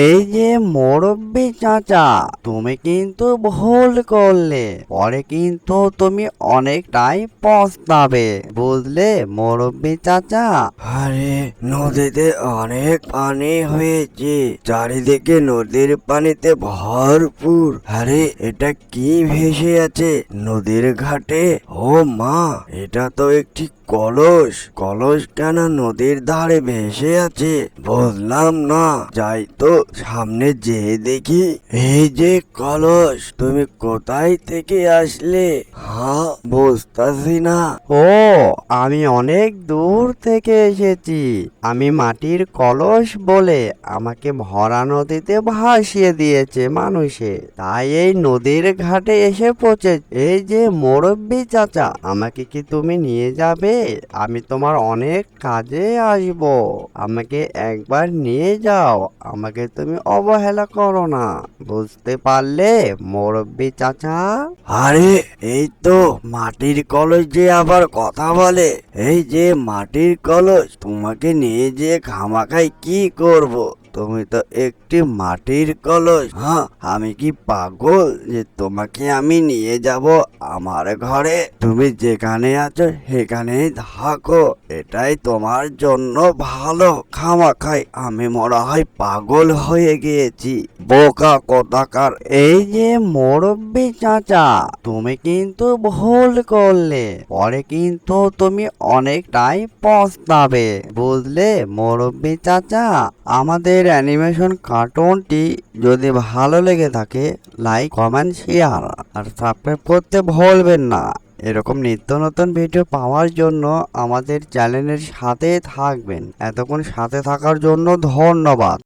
এই যে মুরব্বি চাচা, তুমি কিন্তু ভুল করলে, পরে কিন্তু তুমি অনেকটাই পস্তাবে, বুঝলে মুরব্বি চাচা? আরে, নদীতে অনেক পানি হয়েছে, চারিদিকে নদীর পানিতে ভরপুর। আরে, এটা কি ভেসে আছে নদীর ঘাটে? ও মা, এটা তো একটি কলস। কলস কেন নদীর ধারে ভেসে আছে বুঝলাম না। যাই তো সামনে যেয়ে দেখি। এই যে কলস, তুমি কোথায় থেকে আসলে? হ্যাঁ, বুঝতাছি না। ও, আমি অনেক দূর থেকে এসেছি। আমি মাটির কলস বলে আমাকে ভরা নদীতে ভাসিয়ে দিয়েছে মানুষে, তাই এই নদীর ঘাটে এসে পৌঁছে। এই যে মুরব্বি চাচা, আমাকে কি তুমি নিয়ে যাবে? আমি তোমার অনেক কাজে আসব। আমাকে একবার নিয়ে যাও, আমাকে তুমি অবহেলা করো না, বুঝতে পারলে মুরব্বি চাচা? আরে, এই তো মাটির কলস যে আবার কথা বলে। এই যে মাটির কলস, তোমাকে নিয়ে যে খামাখাই কি করব? তুমি তো একটি মাটির কলস। হ্যাঁ, আমি কি পাগল যে তোমাকে আমি নিয়ে যাব আমার ঘরে? তুমি যেখানে আছো সেখানেই থাকো, এটাই তোমার জন্য ভালো। খামাখাই আমি মনে হয় পাগল হয়ে গিয়েছি, বোকা কোথাকার। এই যে মুরব্বি চাচা, তুমি কিন্তু ভুল করলে, পরে কিন্তু তুমি অনেকটাই পস্তাবে, বুঝলে মুরব্বি চাচা? আমাদের অ্যানিমেশন কার্টুনটি যদি ভালো লেগে থাকে, লাইক কমেন্ট শেয়ার আর সাবস্ক্রাইব করতে ভুলবেন না। এরকম নিত্য নতুন ভিডিও পাওয়ার জন্য আমাদের চ্যানেলের সাথে থাকবেন। এতক্ষণ সাথে থাকার জন্য ধন্যবাদ।